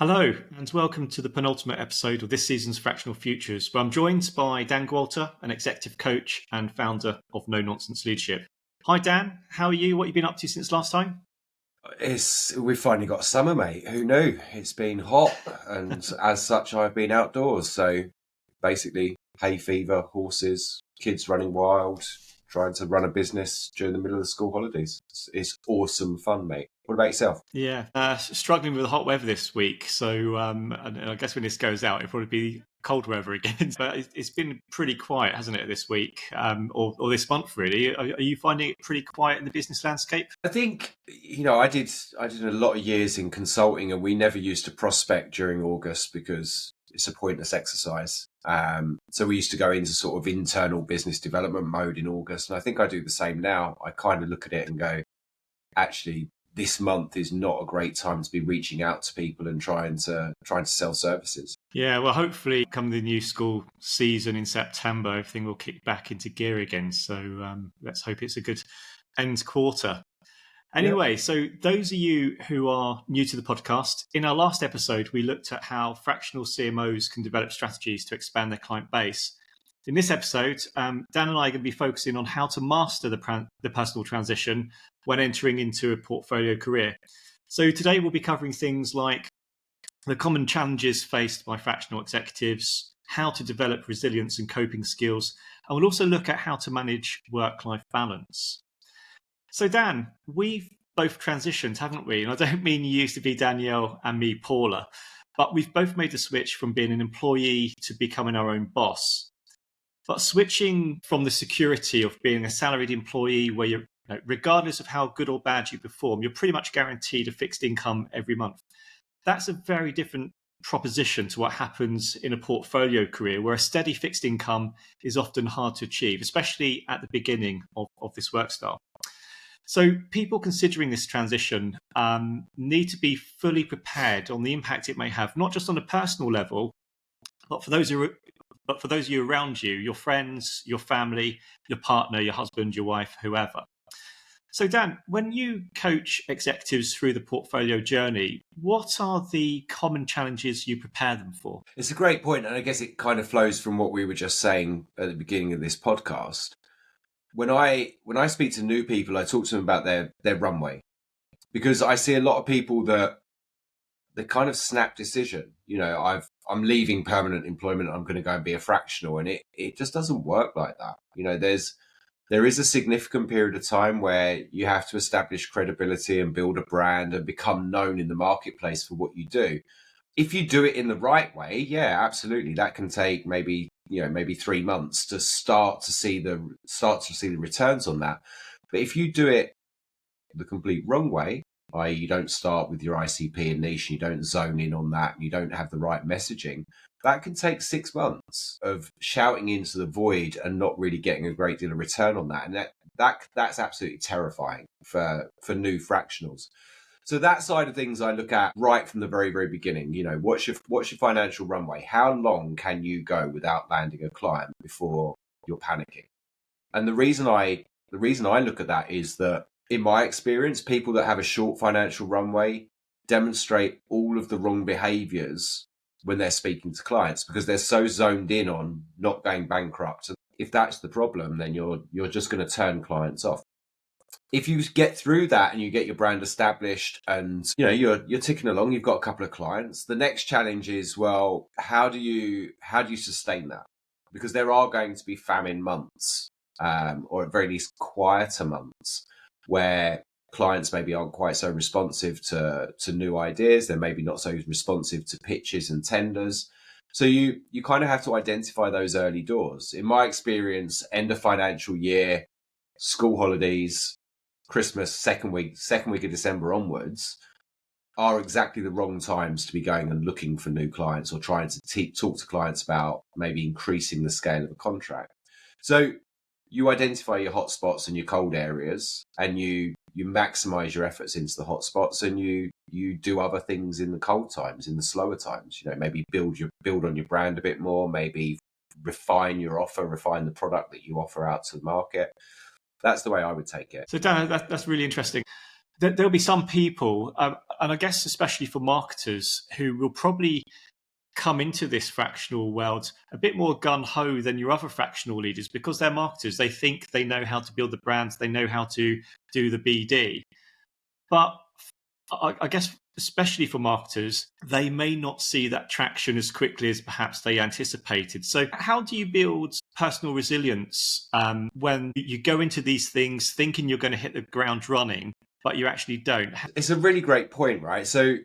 Hello, and welcome to the penultimate episode of this season's Fractional Futures, where I'm joined by Dan Gwalter, an executive coach and founder of No Nonsense Leadership. Hi, Dan. How are you? What have you been up to since last time? We've finally got summer, mate. Who knew? It's been hot, and as such, I've been outdoors. So basically, hay fever, horses, kids running wild, trying to run a business during the middle of the school holidays. It's awesome fun, mate. What about yourself? Yeah, struggling with the hot weather this week. So and I guess when this goes out, it'll probably be cold weather again. But it's been pretty quiet, hasn't it, this week or this month, really? Are you finding it pretty quiet in the business landscape? I think I did a lot of years in consulting, and we never used to prospect during August because it's a pointless exercise. So we used to go into sort of internal business development mode in August, and I think I do the same now. I kind of look at it and go, actually, this month is not a great time to be reaching out to people and trying to sell services. Yeah, well, hopefully, come the new school season in September, everything will kick back into gear again. So let's hope it's a good end quarter. Anyway, So those of you who are new to the podcast, in our last episode, we looked at how fractional CMOs can develop strategies to expand their client base. In this episode, Dan and I are going to be focusing on how to master the personal transition when entering into a portfolio career. So today we'll be covering things like the common challenges faced by fractional executives, how to develop resilience and coping skills, and we'll also look at how to manage work-life balance. So Dan, we've both transitioned, haven't we? And I don't mean you used to be Danielle and me, Paula, but we've both made the switch from being an employee to becoming our own boss. But switching from the security of being a salaried employee where you're, regardless of how good or bad you perform, you're pretty much guaranteed a fixed income every month. That's a very different proposition to what happens in a portfolio career where a steady fixed income is often hard to achieve, especially at the beginning of this work style. So people considering this transition need to be fully prepared on the impact it may have, not just on a personal level, but for those of you around you, your friends, your family, your partner, your husband, your wife, whoever. So Dan, when you coach executives through the portfolio journey, what are the common challenges you prepare them for? It's a great point, and I guess it kind of flows from what we were just saying at the beginning of this podcast. When I speak to new people, I talk to them about their runway, because I see a lot of people that the kind of snap decision, I'm leaving permanent employment, I'm going to go and be a fractional, and it just doesn't work like that. There is a significant period of time where you have to establish credibility and build a brand and become known in the marketplace for what you do. If you do it in the right way, yeah, absolutely, that can take maybe 3 months to start to see the returns on that. But if you do it the complete wrong way, i.e. you don't start with your ICP and niche, and you don't zone in on that, and you don't have the right messaging, that can take 6 months of shouting into the void and not really getting a great deal of return on that. And that's absolutely terrifying for new fractionals. So that side of things I look at right from the very, very beginning. What's your financial runway? How long can you go without landing a client before you're panicking? And the reason I look at that is that, in my experience, people that have a short financial runway demonstrate all of the wrong behaviors when they're speaking to clients, because they're so zoned in on not going bankrupt. And if that's the problem, then you're just going to turn clients off. If you get through that and you get your brand established and you're ticking along, you've got a couple of clients, the next challenge is, well, how do you sustain that? Because there are going to be famine months, or at very least quieter months, where clients maybe aren't quite so responsive to new ideas. They're maybe not so responsive to pitches and tenders. So you kind of have to identify those early doors. In my experience, end of financial year, school holidays, Christmas, second week of December onwards are exactly the wrong times to be going and looking for new clients or trying to talk to clients about maybe increasing the scale of a contract. So you identify your hotspots and your cold areas, and you maximize your efforts into the hotspots, and you do other things in the cold times, in the slower times. Maybe build on your brand a bit more, maybe refine your offer, refine the product that you offer out to the market. That's the way I would take it. So Dan, that's really interesting. there'll be some people, and I guess especially for marketers, who will probably come into this fractional world a bit more gung-ho than your other fractional leaders, because they're marketers. They think they know how to build the brands, they know how to do the BD. But I guess especially for marketers, they may not see that traction as quickly as perhaps they anticipated. So how do you build personal resilience when you go into these things thinking you're going to hit the ground running, but you actually don't? It's a really great point, right? So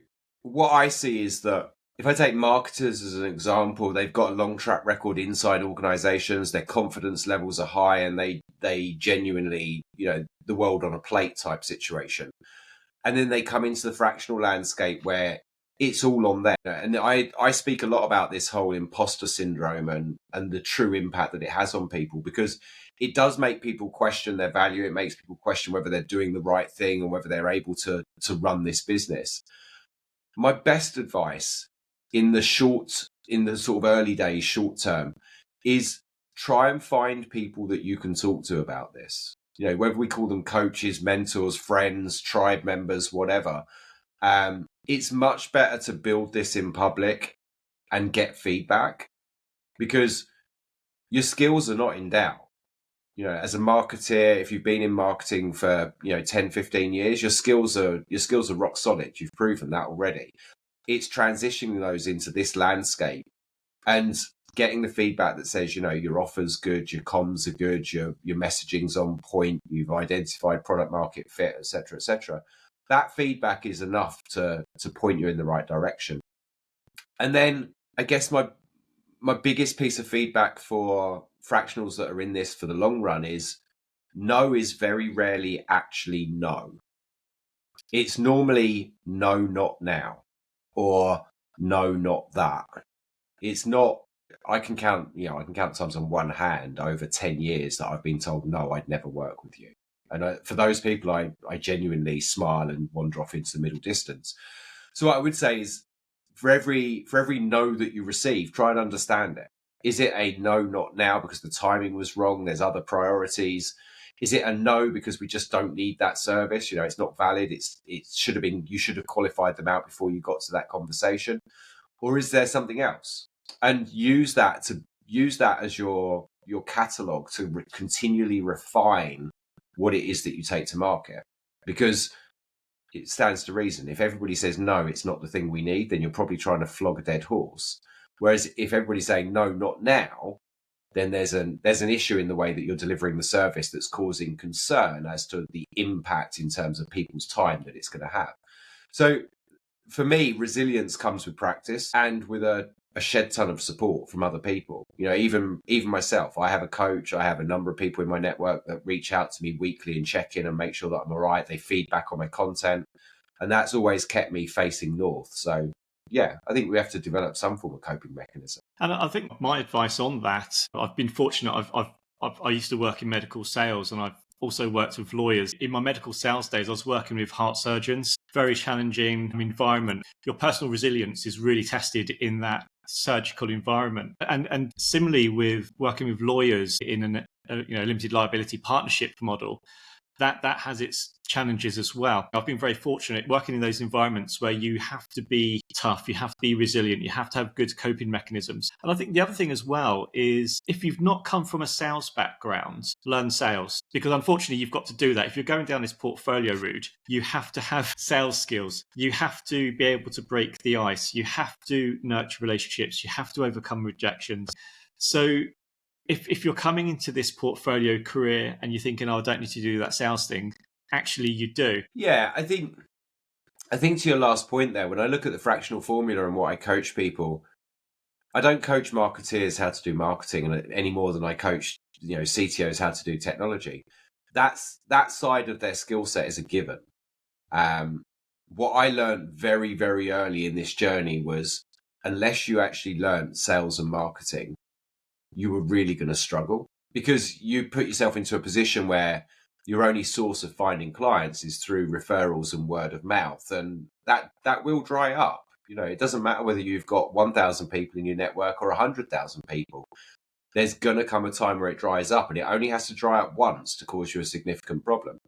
what I see is that if I take marketers as an example, they've got a long track record inside organizations, their confidence levels are high, and they genuinely, the world on a plate type situation. And then they come into the fractional landscape where it's all on them. And I speak a lot about this whole imposter syndrome and the true impact that it has on people, because it does make people question their value. It makes people question whether they're doing the right thing and whether they're able to run this business. My best advice in the sort of early days, short term, is try and find people that you can talk to about this. Whether we call them coaches, mentors, friends, tribe members, whatever. It's much better to build this in public and get feedback, because your skills are not in doubt. As a marketer, if you've been in marketing for 10, 15 years, your skills are rock solid. You've proven that already. It's transitioning those into this landscape and getting the feedback that says, your offer's good, your comms are good, your messaging's on point, you've identified product market fit, et cetera. That feedback is enough to point you in the right direction. And then I guess my biggest piece of feedback for fractionals that are in this for the long run is no is very rarely actually no. It's normally no, not now, or no, not that. It's not, I can count times on one hand over 10 years that I've been told, no, I'd never work with you. And for those people, I genuinely smile and wander off into the middle distance. So what I would say is, for every no that you receive, try and understand it. Is it a no, not now, because the timing was wrong? There's other priorities. Is it a no because we just don't need that service? It's not valid. It should have been, you should have qualified them out before you got to that conversation. Or is there something else? And use that as your catalog to continually refine what it is that you take to market, because it stands to reason. If everybody says no, it's not the thing we need, then you're probably trying to flog a dead horse. Whereas if everybody's saying no, not now, then there's an issue in the way that you're delivering the service that's causing concern as to the impact in terms of people's time that it's going to have. So for me, resilience comes with practice and with a shed ton of support from other people. Even myself, I have a coach. I have a number of people in my network that reach out to me weekly and check in and make sure that I'm all right. They feed back on my content, and that's always kept me facing north. So yeah, I think we have to develop some form of coping mechanism. And I think my advice on that, I've been fortunate. I used to work in medical sales, and I've also worked with lawyers. In my medical sales days, I was working with heart surgeons. Very challenging environment. Your personal resilience is really tested in that surgical environment. And similarly with working with lawyers in a limited liability partnership model, that has its challenges as well. I've been very fortunate working in those environments where you have to be tough, you have to be resilient, you have to have good coping mechanisms. And I think the other thing as well is, if you've not come from a sales background, learn sales, because unfortunately you've got to do that. If you're going down this portfolio route, you have to have sales skills. You have to be able to break the ice. You have to nurture relationships. You have to overcome rejections. So if you're coming into this portfolio career and you're thinking, oh, I don't need to do that sales thing, actually you do. Yeah, I think to your last point there, when I look at the fractional formula and what I coach people, I don't coach marketeers how to do marketing any more than I coach CTOs how to do technology. That side of their skill set is a given. What I learned very, very early in this journey was, unless you actually learned sales and marketing, you were really going to struggle, because you put yourself into a position where your only source of finding clients is through referrals and word of mouth. And that will dry up. It doesn't matter whether you've got 1,000 people in your network or 100,000 people. There's going to come a time where it dries up, and it only has to dry up once to cause you a significant problem.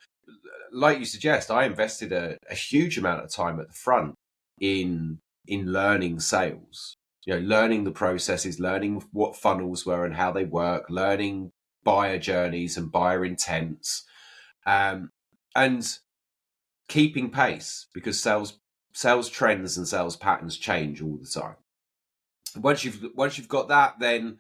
like you suggest, I invested a huge amount of time at the front in learning sales, learning the processes, learning what funnels were and how they work, learning buyer journeys and buyer intents, and keeping pace, because sales trends and sales patterns change all the time. Once you've got that, then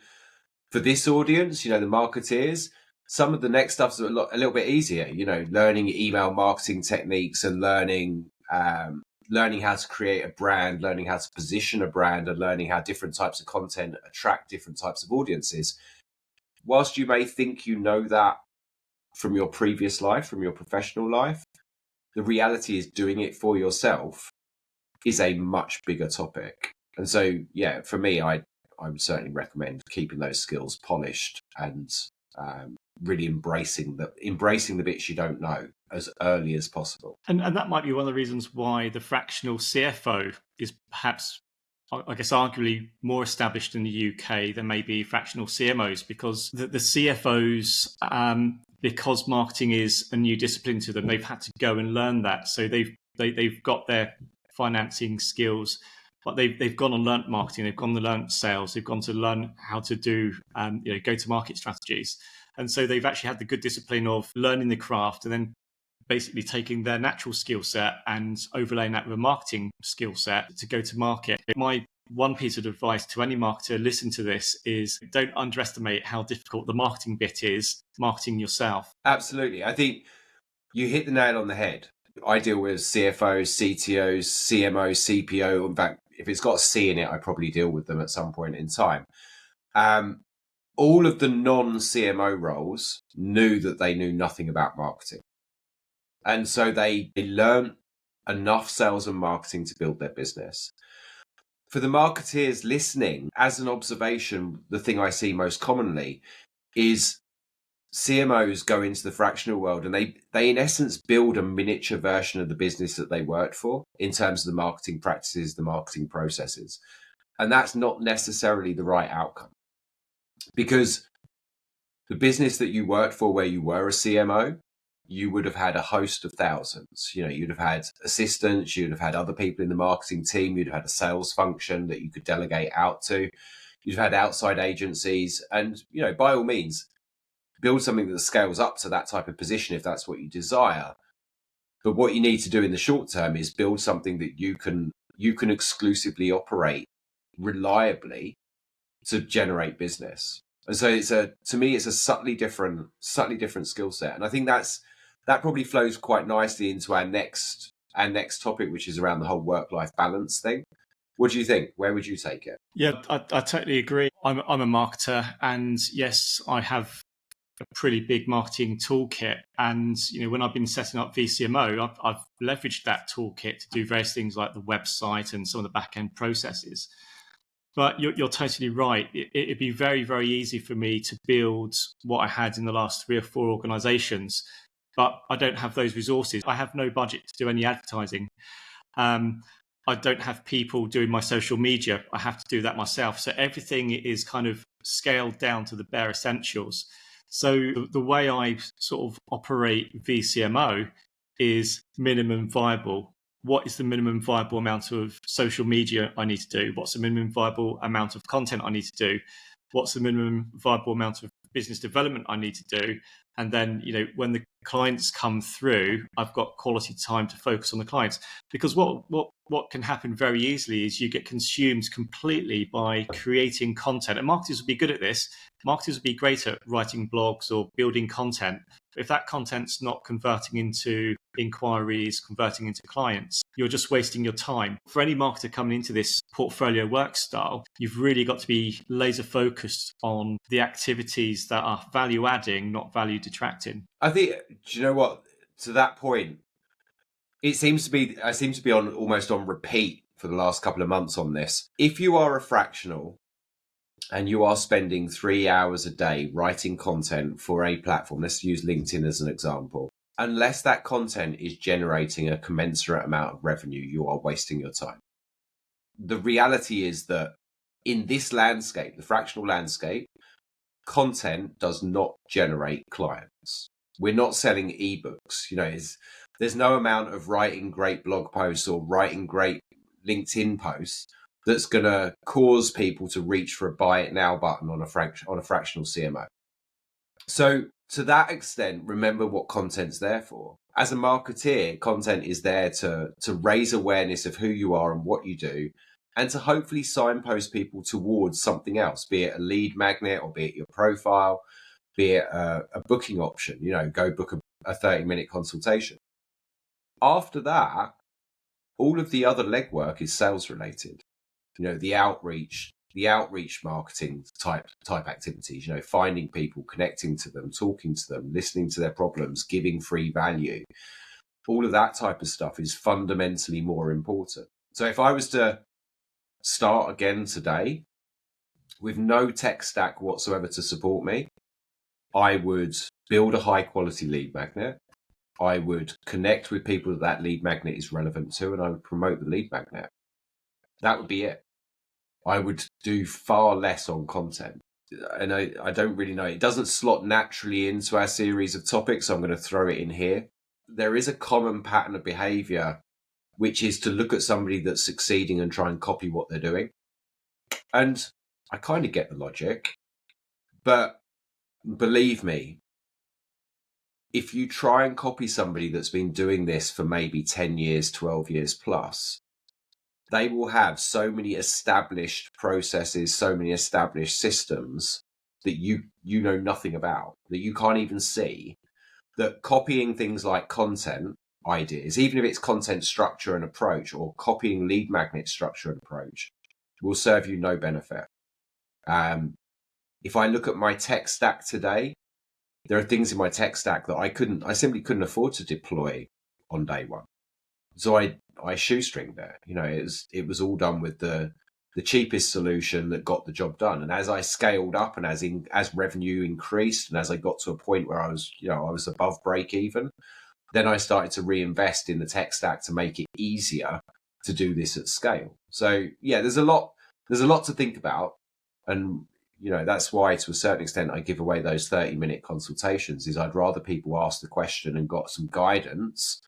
for this audience, the marketeers, some of the next stuff's a little bit easier. Learning email marketing techniques and learning how to create a brand, learning how to position a brand, and learning how different types of content attract different types of audiences. Whilst you may think that from your previous life, from your professional life, the reality is doing it for yourself is a much bigger topic. And so, for me, I would certainly recommend keeping those skills polished and really embracing the bits you don't know as early as possible. And that might be one of the reasons why the fractional CFO is perhaps, I guess, arguably more established in the UK than maybe fractional CMOs, because the CFOs, because marketing is a new discipline to them, they've had to go and learn that. So they've got their financing skills, but they've gone and learnt marketing, they've gone and learnt sales, they've gone to learn how to do go-to-market strategies. And so they've actually had the good discipline of learning the craft and then basically taking their natural skill set and overlaying that with a marketing skill set to go to market. My one piece of advice to any marketer listen to this is don't underestimate how difficult the marketing bit is, marketing yourself. Absolutely. I think you hit the nail on the head. I deal with CFOs, CTOs, CMOs, CPO. In fact, if it's got a C in it, I probably deal with them at some point in time. All of the non-CMO roles knew that they knew nothing about marketing. And so they learned enough sales and marketing to build their business. For the marketeers listening, as an observation, the thing I see most commonly is CMOs go into the fractional world and they in essence build a miniature version of the business that they worked for in terms of the marketing practices, the marketing processes. And that's not necessarily the right outcome, because the business that you worked for where you were a CMO, you would have had a host of thousands. You'd have had assistants, you'd have had other people in the marketing team, you'd have had a sales function that you could delegate out to, you'd have had outside agencies, and, by all means, build something that scales up to that type of position if that's what you desire. But what you need to do in the short term is build something that you can exclusively operate reliably to generate business. And so to me, it's a subtly different skill set. And I think that probably flows quite nicely into our next topic, which is around the whole work-life balance thing. What do you think? Where would you take it? Yeah, I totally agree. I'm a marketer, and yes, I have a pretty big marketing toolkit. And when I've been setting up VCMO, I've leveraged that toolkit to do various things like the website and some of the back-end processes. But you're totally right. It'd be very, very easy for me to build what I had in the last 3 or 4 organizations, but I don't have those resources. I have no budget to do any advertising. I don't have people doing my social media. I have to do that myself. So everything is kind of scaled down to the bare essentials. So the way I sort of operate VCMO is minimum viable. What is the minimum viable amount of social media I need to do? What's the minimum viable amount of content I need to do? What's the minimum viable amount of business development I need to do? And then, when the clients come through, I've got quality time to focus on the clients. Because what can happen very easily is you get consumed completely by creating content. And marketers would be good at this. Marketers would be great at writing blogs or building content. If that content's not converting into inquiries, converting into clients, you're just wasting your time. For any marketer coming into this portfolio work style, you've really got to be laser focused on the activities that are value adding, not value detracting. I think, do you know what? To that point, I seem to be on almost on repeat for the last couple of months on this. If you are a fractional and you are spending 3 hours a day writing content for a platform, let's use LinkedIn as an example, unless that content is generating a commensurate amount of revenue, you are wasting your time. The reality is that in this landscape, the fractional landscape, content does not generate clients. We're not selling ebooks. There's no amount of writing great blog posts or writing great LinkedIn posts that's going to cause people to reach for a buy it now button on a fractional CMO. So to that extent, remember what content's there for. As a marketeer, content is there to raise awareness of who you are and what you do, and to hopefully signpost people towards something else, be it a lead magnet or be it your profile, be it a booking option, go book a 30-minute consultation. After that, all of the other legwork is sales related. The outreach marketing type activities, finding people, connecting to them, talking to them, listening to their problems, giving free value. All of that type of stuff is fundamentally more important. So if I was to start again today with no tech stack whatsoever to support me, I would build a high quality lead magnet. I would connect with people that lead magnet is relevant to, and I would promote the lead magnet. That would be it. I would do far less on content. And I don't really know. It doesn't slot naturally into our series of topics, so I'm going to throw it in here. There is a common pattern of behavior, which is to look at somebody that's succeeding and try and copy what they're doing. And I kind of get the logic, but believe me, if you try and copy somebody that's been doing this for maybe 10 years, 12 years plus, they will have so many established processes, so many established systems that you know nothing about, that you can't even see, that copying things like content ideas, even if it's content structure and approach, or copying lead magnet structure and approach, will serve you no benefit. If I look at my tech stack today, there are things in my tech stack that I simply couldn't afford to deploy on day one. So I shoestringed it. It was all done with the cheapest solution that got the job done. And as I scaled up and as revenue increased, and as I got to a point where I was above break even, then I started to reinvest in the tech stack to make it easier to do this at scale. So yeah, there's a lot to think about. And that's why, to a certain extent, I give away those 30-minute consultations. Is I'd rather people ask the question and got some guidance.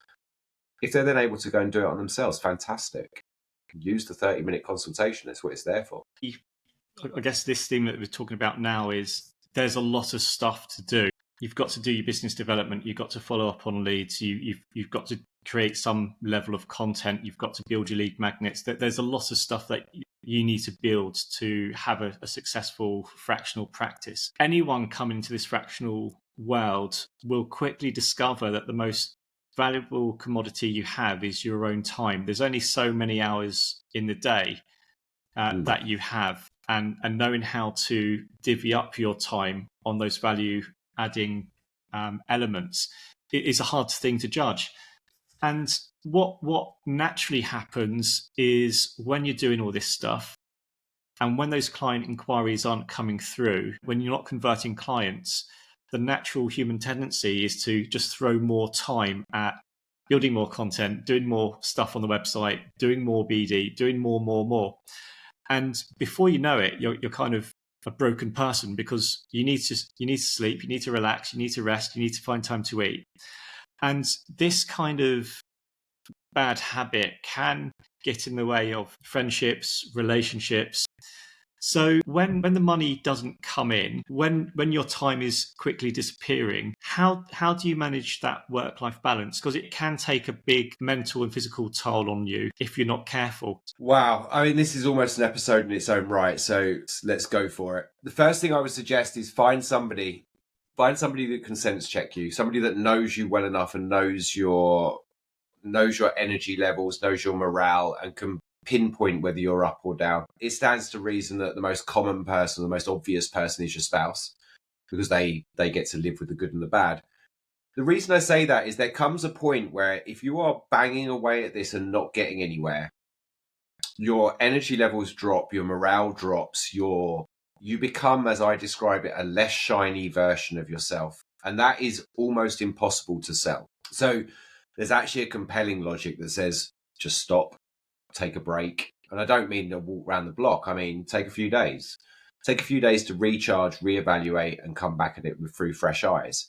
If they're then able to go and do it on themselves, fantastic. Use the 30-minute consultation. That's what it's there for. I guess this theme that we're talking about now is there's a lot of stuff to do. You've got to do your business development. You've got to follow up on leads. You've got to create some level of content. You've got to build your lead magnets. There's a lot of stuff that you need to build to have a successful fractional practice. Anyone coming into this fractional world will quickly discover that the most valuable commodity you have is your own time. There's only so many hours in the day that you have, and knowing how to divvy up your time on those value adding elements is a hard thing to judge. And what naturally happens is when you're doing all this stuff, and when those client inquiries aren't coming through, when you're not converting clients, the natural human tendency is to just throw more time at building more content, doing more stuff on the website, doing more BD, doing more. And before you know it, you're kind of a broken person, because you need to sleep, you need to relax, you need to rest, you need to find time to eat. And this kind of bad habit can get in the way of friendships, relationships. So when the money doesn't come in, when your time is quickly disappearing, how do you manage that work-life balance? Because it can take a big mental and physical toll on you if you're not careful. Wow. I mean, this is almost an episode in its own right, so let's go for it. The first thing I would suggest is find somebody that can sense check you, somebody that knows you well enough and knows your energy levels, knows your morale, and can pinpoint whether you're up or down. It stands to reason that the most common person, the most obvious person, is your spouse, because they get to live with the good and the bad. The reason I say that is there comes a point where if you are banging away at this and not getting anywhere, your energy levels drop, your morale drops, you become, as I describe it, a less shiny version of yourself. And that is almost impossible to sell. So there's actually a compelling logic that says, just stop, take a break. And I don't mean to walk around the block. I mean, take a few days. Take a few days to recharge, reevaluate, and come back at it through fresh eyes.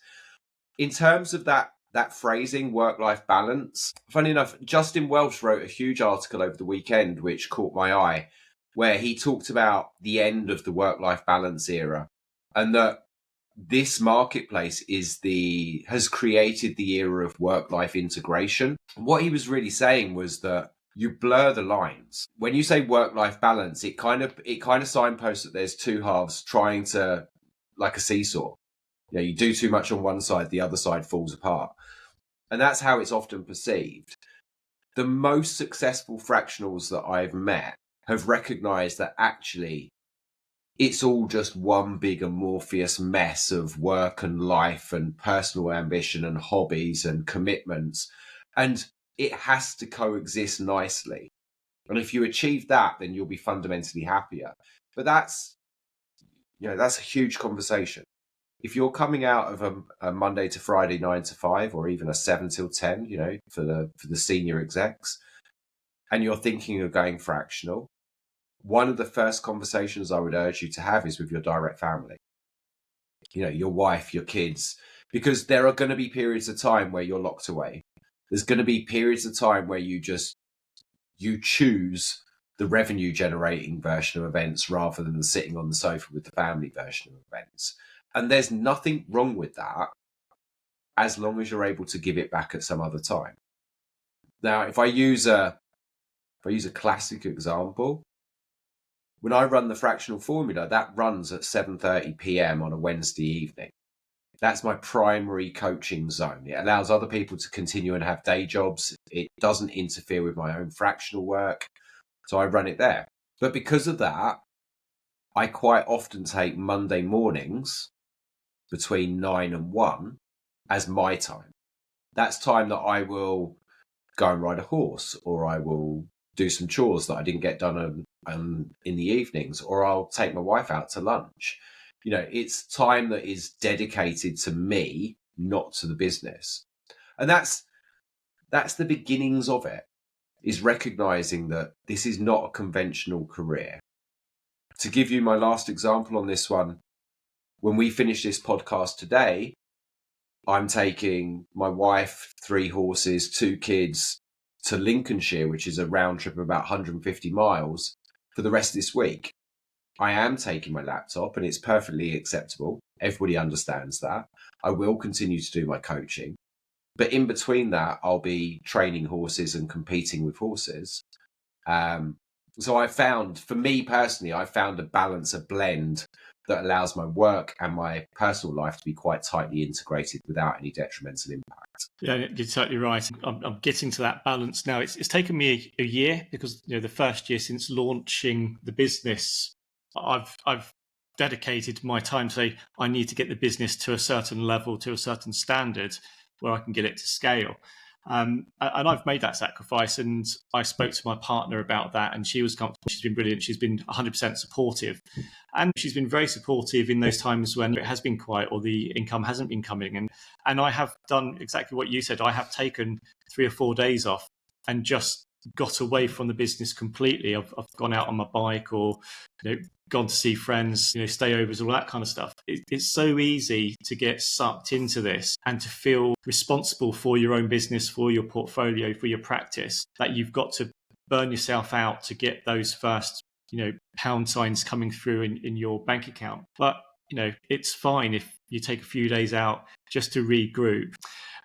in terms of that phrasing, work-life balance, funny enough, Justin Welsh wrote a huge article over the weekend, which caught my eye, where he talked about the end of the work-life balance era, and that this marketplace has created the era of work-life integration. What he was really saying was that you blur the lines. When you say work-life balance, it kind of signposts that there's two halves trying to, like a seesaw. You know, you do too much on one side, the other side falls apart. And that's how it's often perceived. The most successful fractionals that I've met have recognized that actually it's all just one big amorphous mess of work and life and personal ambition and hobbies and commitments. And it has to coexist nicely. And if you achieve that, then you'll be fundamentally happier. But that's a huge conversation. If you're coming out of a Monday to Friday 9 to 5, or even a 7 till 10, for the senior execs, and you're thinking of going fractional, one of the first conversations I would urge you to have is with your direct family. Your wife, your kids, because there are going to be periods of time where you're locked away. There's going to be periods of time where you choose the revenue generating version of events rather than the sitting on the sofa with the family version of events. And there's nothing wrong with that as long as you're able to give it back at some other time. Now, if I use a classic example, when I run the fractional formula, that runs at 7:30 p.m. on a Wednesday evening. That's my primary coaching zone. It allows other people to continue and have day jobs. It doesn't interfere with my own fractional work. So I run it there. But because of that, I quite often take Monday mornings between 9 and 1 as my time. That's time that I will go and ride a horse, or I will do some chores that I didn't get done in the evenings, or I'll take my wife out to lunch. It's time that is dedicated to me, not to the business. And that's the beginnings of it, is recognizing that this is not a conventional career. To give you my last example on this one, when we finish this podcast today, I'm taking my wife, 3 horses, 2 kids to Lincolnshire, which is a round trip of about 150 miles for the rest of this week. I am taking my laptop, and it's perfectly acceptable. Everybody understands that. I will continue to do my coaching. But in between that, I'll be training horses and competing with horses. So for me personally, I found a balance, a blend that allows my work and my personal life to be quite tightly integrated without any detrimental impact. Yeah, you're totally right. I'm getting to that balance now. It's taken me a year, because the first year since launching the business, I've dedicated my time to say I need to get the business to a certain level, to a certain standard where I can get it to scale. And I've made that sacrifice, and I spoke to my partner about that, and she was comfortable. She's been brilliant. She's been 100% supportive, and she's been very supportive in those times when it has been quiet or the income hasn't been coming. And I have done exactly what you said. I have taken 3 or 4 days off and just got away from the business completely. I've gone out on my bike, or gone to see friends, stayovers, all that kind of stuff. It's so easy to get sucked into this and to feel responsible for your own business, for your portfolio, for your practice, that you've got to burn yourself out to get those first, pound signs coming through in your bank account. But, it's fine if you take a few days out just to regroup.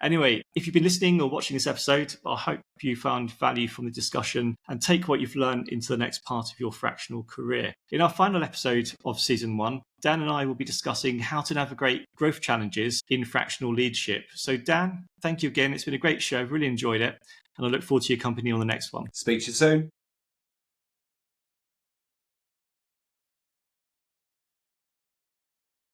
Anyway, if you've been listening or watching this episode, I hope you found value from the discussion and take what you've learned into the next part of your fractional career. In our final episode of season 1, Dan and I will be discussing how to navigate growth challenges in fractional leadership. So Dan, thank you again. It's been a great show. I've really enjoyed it. And I look forward to your company on the next one. Speak to you soon.